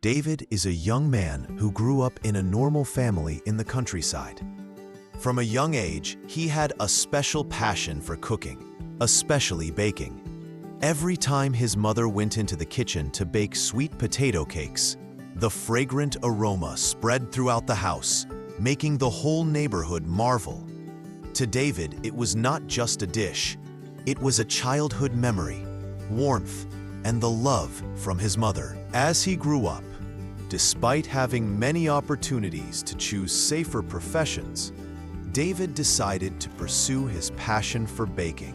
David is a young man who grew up in a normal family in the countryside. From a young age, he had a special passion for cooking, especially baking. Every time his mother went into the kitchen to bake sweet potato cakes, the fragrant aroma spread throughout the house, making the whole neighborhood marvel. To David, it was not just a dish. It was a childhood memory, warmth, and the love from his mother. As he grew up, despite having many opportunities to choose safer professions, David decided to pursue his passion for baking.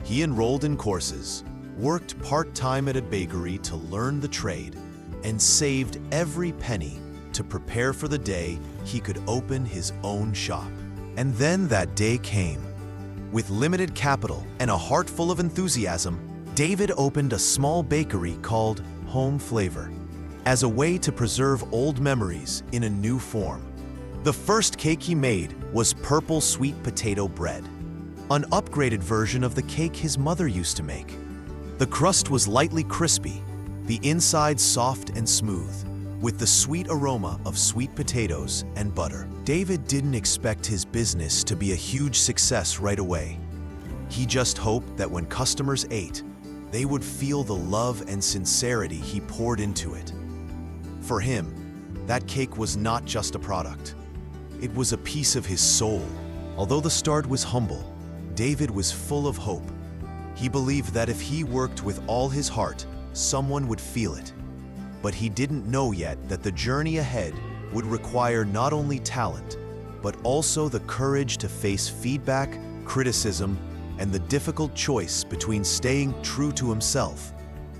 He enrolled in courses, worked part-time at a bakery to learn the trade, and saved every penny to prepare for the day he could open his own shop. And then that day came. With limited capital and a heart full of enthusiasm, David opened a small bakery called Home Flavor, as a way to preserve old memories in a new form. The first cake he made was purple sweet potato bread, an upgraded version of the cake his mother used to make. The crust was lightly crispy, the inside soft and smooth, with the sweet aroma of sweet potatoes and butter. David didn't expect his business to be a huge success right away. He just hoped that when customers ate, they would feel the love and sincerity he poured into it. For him, that cake was not just a product. It was a piece of his soul. Although the start was humble, David was full of hope. He believed that if he worked with all his heart, someone would feel it. But he didn't know yet that the journey ahead would require not only talent, but also the courage to face feedback, criticism, and the difficult choice between staying true to himself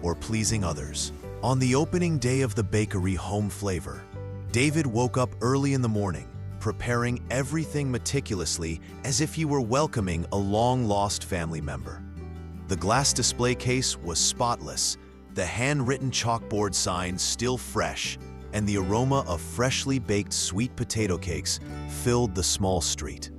or pleasing others. On the opening day of the bakery Home Flavor, David woke up early in the morning, preparing everything meticulously as if he were welcoming a long-lost family member. The glass display case was spotless, the handwritten chalkboard signs still fresh, and the aroma of freshly baked sweet potato cakes filled the small street.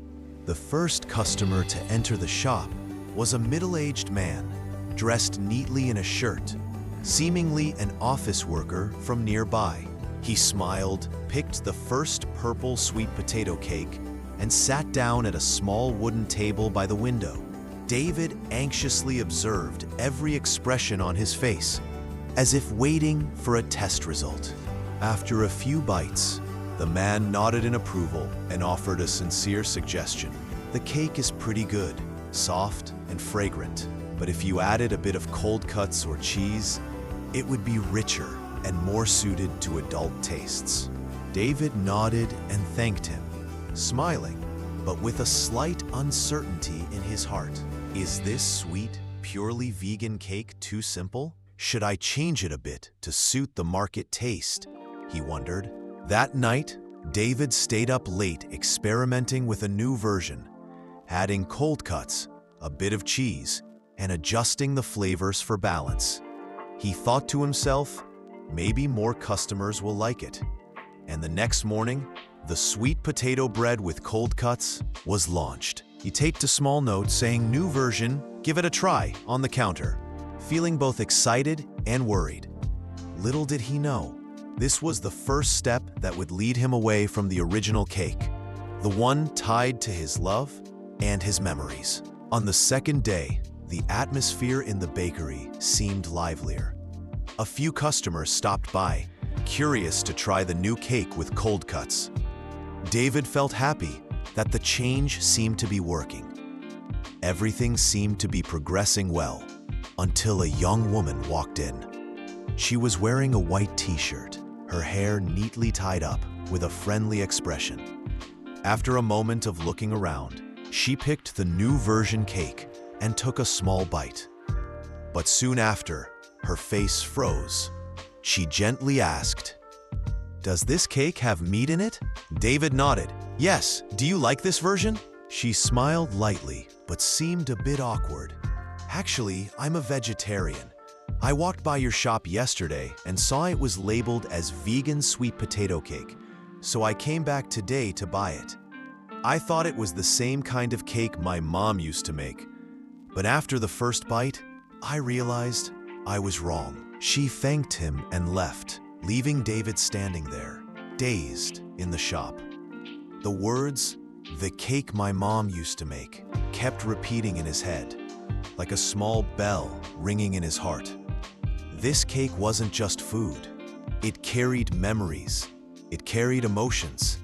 The first customer to enter the shop was a middle-aged man, dressed neatly in a shirt, seemingly an office worker from nearby. He smiled, picked the first purple sweet potato cake, and sat down at a small wooden table by the window. David anxiously observed every expression on his face, as if waiting for a test result. After a few bites, the man nodded in approval and offered a sincere suggestion. "The cake is pretty good, soft and fragrant, but if you added a bit of cold cuts or cheese, it would be richer and more suited to adult tastes." David nodded and thanked him, smiling, but with a slight uncertainty in his heart. Is this sweet, purely vegan cake too simple? Should I change it a bit to suit the market taste? He wondered. That night, David stayed up late experimenting with a new version, adding cold cuts, a bit of cheese, and adjusting the flavors for balance. He thought to himself, maybe more customers will like it. And the next morning, the sweet potato bread with cold cuts was launched. He taped a small note saying, "New version, give it a try," on the counter, feeling both excited and worried. Little did he know, this was the first step that would lead him away from the original cake, the one tied to his love and his memories. On the second day, the atmosphere in the bakery seemed livelier. A few customers stopped by, curious to try the new cake with cold cuts. David felt happy that the change seemed to be working. Everything seemed to be progressing well, until a young woman walked in. She was wearing a white t-shirt, her hair neatly tied up with a friendly expression. After a moment of looking around, she picked the new version cake and took a small bite. But soon after, her face froze. She gently asked, "Does this cake have meat in it?" David nodded. "Yes, do you like this version?" She smiled lightly, but seemed a bit awkward. "Actually, I'm a vegetarian. I walked by your shop yesterday and saw it was labeled as vegan sweet potato cake, so I came back today to buy it. I thought it was the same kind of cake my mom used to make, but after the first bite, I realized I was wrong." She thanked him and left, leaving David standing there, dazed, in the shop. The words, "the cake my mom used to make," kept repeating in his head, like a small bell ringing in his heart. This cake wasn't just food. It carried memories. It carried emotions.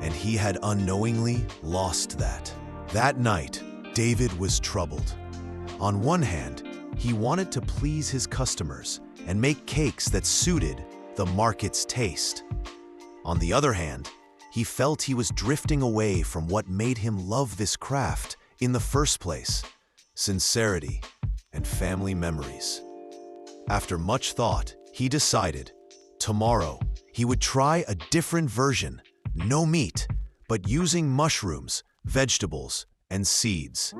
And he had unknowingly lost that. That night, David was troubled. On one hand, he wanted to please his customers and make cakes that suited the market's taste. On the other hand, he felt he was drifting away from what made him love this craft in the first place: sincerity and family memories. After much thought, he decided tomorrow he would try a different version, no meat, but using mushrooms, vegetables, and seeds.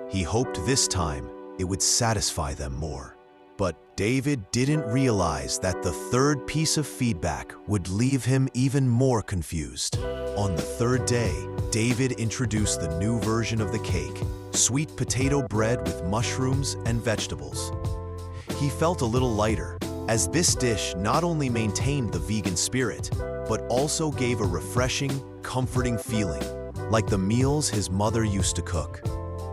He hoped this time it would satisfy them more. But David didn't realize that the third piece of feedback would leave him even more confused. On the third day, David introduced the new version of the cake, sweet potato bread with mushrooms and vegetables. He felt a little lighter, as this dish not only maintained the vegan spirit, but also gave a refreshing, comforting feeling, like the meals his mother used to cook.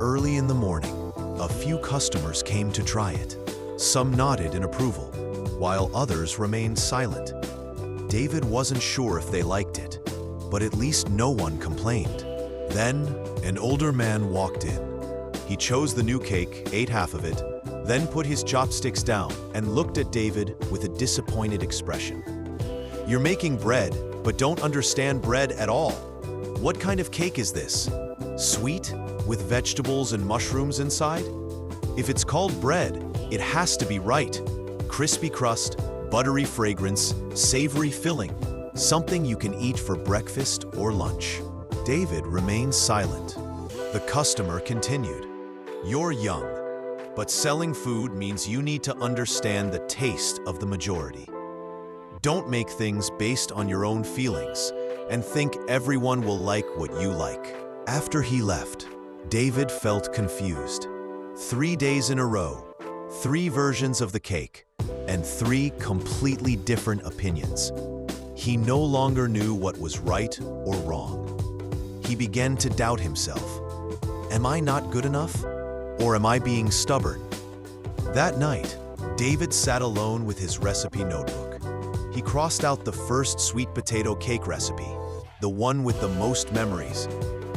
Early in the morning, a few customers came to try it. Some nodded in approval, while others remained silent. David wasn't sure if they liked it, but at least no one complained. Then, an older man walked in. He chose the new cake, ate half of it, then put his chopsticks down and looked at David with a disappointed expression. "You're making bread, but don't understand bread at all. What kind of cake is this? Sweet, with vegetables and mushrooms inside? If it's called bread, it has to be right. Crispy crust, buttery fragrance, savory filling, something you can eat for breakfast or lunch." David remained silent. The customer continued, "You're young, but selling food means you need to understand the taste of the majority. Don't make things based on your own feelings and think everyone will like what you like." After he left, David felt confused. 3 days in a row, 3 versions of the cake, and 3 completely different opinions. He no longer knew what was right or wrong. He began to doubt himself. Am I not good enough? Or am I being stubborn? That night, David sat alone with his recipe notebook. He crossed out the first sweet potato cake recipe, the one with the most memories,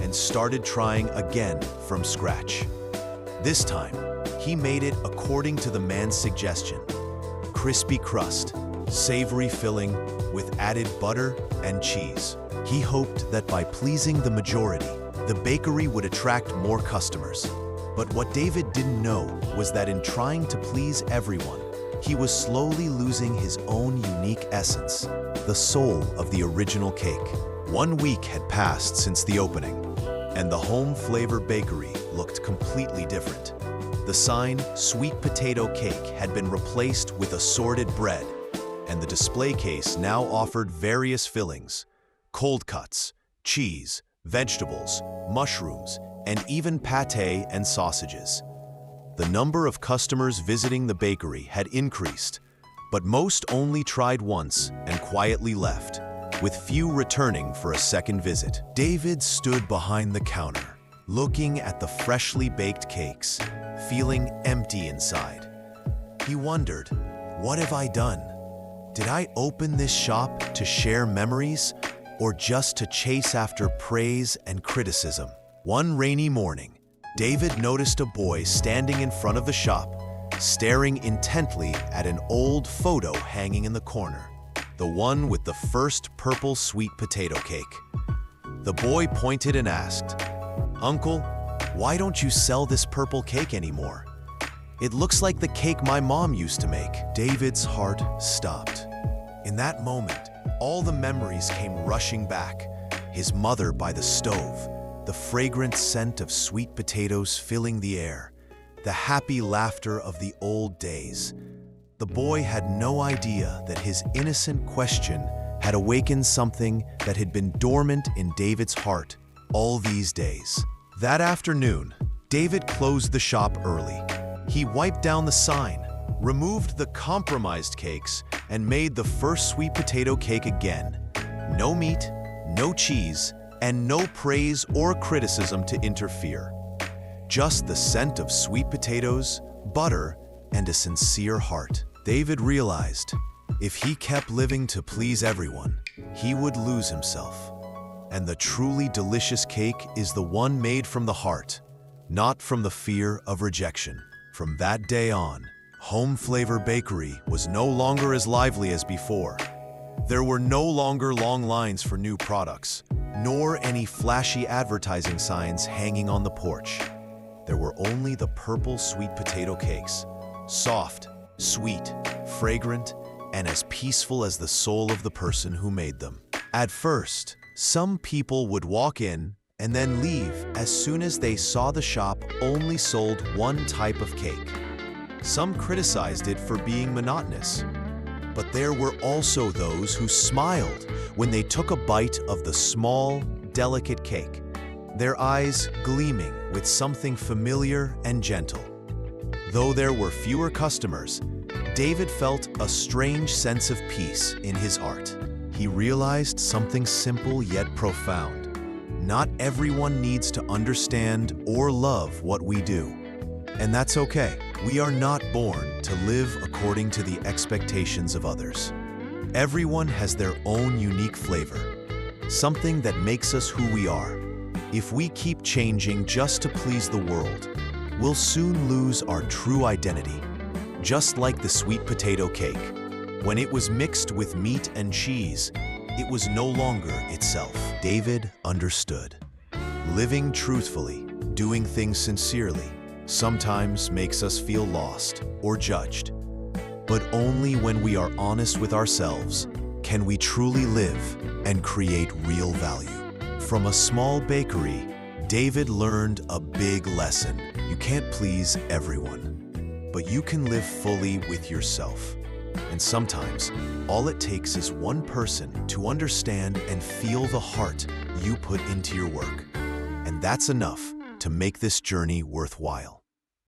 and started trying again from scratch. This time, he made it according to the man's suggestion: crispy crust, savory filling, with added butter and cheese. He hoped that by pleasing the majority, the bakery would attract more customers. But what David didn't know was that in trying to please everyone, he was slowly losing his own unique essence, the soul of the original cake. 1 week had passed since the opening, and the home flavor bakery looked completely different. The sign, "Sweet Potato Cake," had been replaced with assorted bread, and the display case now offered various fillings: cold cuts, cheese, vegetables, mushrooms, and even pâté and sausages. The number of customers visiting the bakery had increased, but most only tried once and quietly left, with few returning for a second visit. David stood behind the counter, looking at the freshly baked cakes, feeling empty inside. He wondered, what have I done? Did I open this shop to share memories, or just to chase after praise and criticism? One rainy morning, David noticed a boy standing in front of the shop, staring intently at an old photo hanging in the corner, the one with the first purple sweet potato cake. The boy pointed and asked, "Uncle, why don't you sell this purple cake anymore? It looks like the cake my mom used to make." David's heart stopped. In that moment, all the memories came rushing back. His mother by the stove, the fragrant scent of sweet potatoes filling the air, the happy laughter of the old days. The boy had no idea that his innocent question had awakened something that had been dormant in David's heart all these days. That afternoon, David closed the shop early. He wiped down the sign, removed the compromised cakes, and made the first sweet potato cake again. No meat, no cheese, and no praise or criticism to interfere. Just the scent of sweet potatoes, butter, and a sincere heart. David realized if he kept living to please everyone, he would lose himself. And the truly delicious cake is the one made from the heart, not from the fear of rejection. From that day on, Home Flavor Bakery was no longer as lively as before. There were no longer long lines for new products, nor any flashy advertising signs hanging on the porch. There were only the purple sweet potato cakes, soft, sweet, fragrant, and as peaceful as the soul of the person who made them. At first, some people would walk in and then leave as soon as they saw the shop only sold one type of cake. Some criticized it for being monotonous. But there were also those who smiled when they took a bite of the small, delicate cake, their eyes gleaming with something familiar and gentle. Though there were fewer customers, David felt a strange sense of peace in his heart. He realized something simple yet profound. Not everyone needs to understand or love what we do. And that's okay. We are not born to live according to the expectations of others. Everyone has their own unique flavor, something that makes us who we are. If we keep changing just to please the world, we'll soon lose our true identity. Just like the sweet potato cake, when it was mixed with meat and cheese, it was no longer itself. David understood. Living truthfully, doing things sincerely, sometimes makes us feel lost or judged. But only when we are honest with ourselves can we truly live and create real value. From a small bakery, David learned a big lesson. You can't please everyone, but you can live fully with yourself. And sometimes, all it takes is one person to understand and feel the heart you put into your work. And that's enough to make this journey worthwhile.